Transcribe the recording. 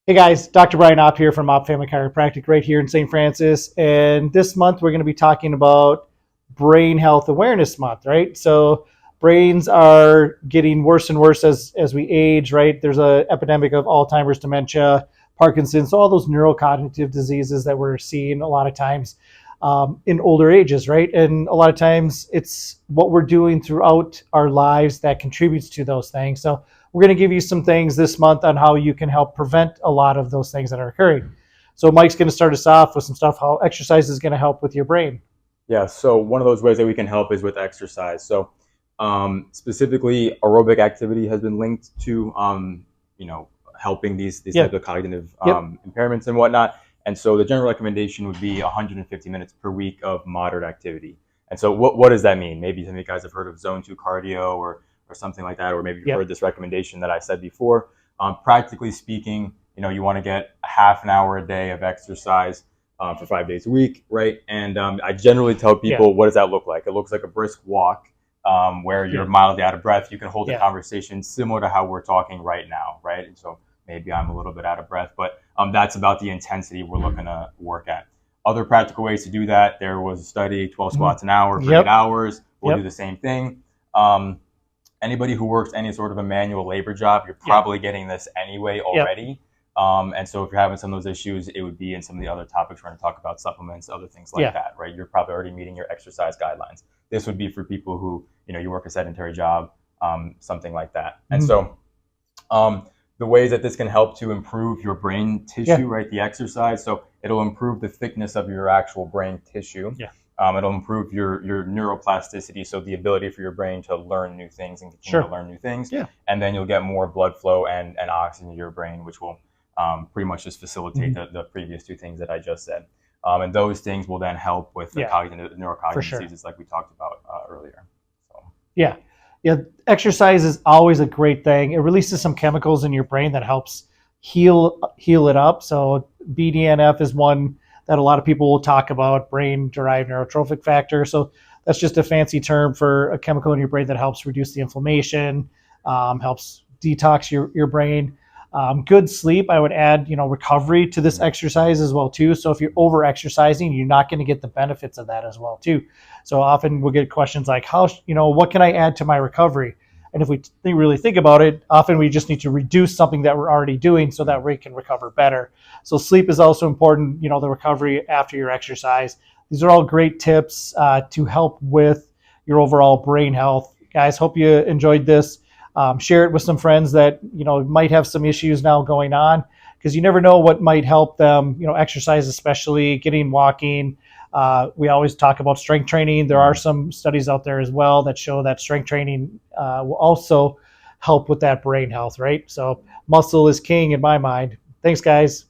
Hey guys, Dr. Brian Opp here from Opp Family Chiropractic right here in St. Francis. And this month we're going to be talking about Brain Health Awareness Month, right? So brains are getting worse and worse as we age, right? There's an epidemic of Alzheimer's, dementia, Parkinson, so all those neurocognitive diseases that we're seeing a lot of times in older ages, right? And a lot of times it's what we're doing throughout our lives that contributes to those things. So we're going to give you some things this month on how you can help prevent a lot of those things that are occurring. So Mike's going to start us off with some stuff, how exercise is going to help with your brain. Yeah, so one of those ways that we can help is with exercise. So specifically, aerobic activity has been linked to, helping these Yeah. types of cognitive Yep. impairments and whatnot. And so the general recommendation would be 150 minutes per week of moderate activity. And so what does that mean? Maybe some of you guys have heard of zone 2 cardio or something like that, or maybe you've Yep. heard this recommendation that I said before. Practically speaking, you want to get a half an hour a day of exercise for 5 days a week, right? And I generally tell people, Yeah. what does that look like? It looks like a brisk walk where you're Yeah. mildly out of breath. You can hold a Yeah. conversation similar to how we're talking right now, right? And so maybe I'm a little bit out of breath, but that's about the intensity we're looking to work at. Other practical ways to do that, there was a study, 12 squats an hour for 8 hours. We'll do the same thing. Anybody who works any sort of a manual labor job, you're probably getting this anyway already. And so if you're having some of those issues, it would be in some of the other topics we're going to talk about, supplements, other things like that, right? You're probably already meeting your exercise guidelines. This would be for people who, you work a sedentary job, something like that. And so the ways that this can help to improve your brain tissue, right? The exercise. So it'll improve the thickness of your actual brain tissue. It'll improve your neuroplasticity, so the ability for your brain to learn new things and continue to learn new things. And then you'll get more blood flow and oxygen to your brain, which will pretty much just facilitate the previous two things that I just said. And those things will then help with the neurocognitive diseases like we talked about earlier. So. Yeah. Exercise is always a great thing. It releases some chemicals in your brain that helps heal it up. So BDNF is one that a lot of people will talk about, brain-derived neurotrophic factor. So that's just a fancy term for a chemical in your brain that helps reduce the inflammation, helps detox your brain. Good sleep, I would add, recovery to this exercise as well too. So if you're over exercising, you're not going to get the benefits of that as well too. So often we'll get questions like, what can I add to my recovery? And if we really think about it, often we just need to reduce something that we're already doing so that we can recover better. So sleep is also important, the recovery after your exercise. These are all great tips to help with your overall brain health. Guys, hope you enjoyed this. Share it with some friends that, might have some issues now going on, because you never know what might help them, exercise, especially getting walking. We always talk about strength training. There are some studies out there as well that show that strength training will also help with that brain health, right? So muscle is king in my mind. Thanks, guys.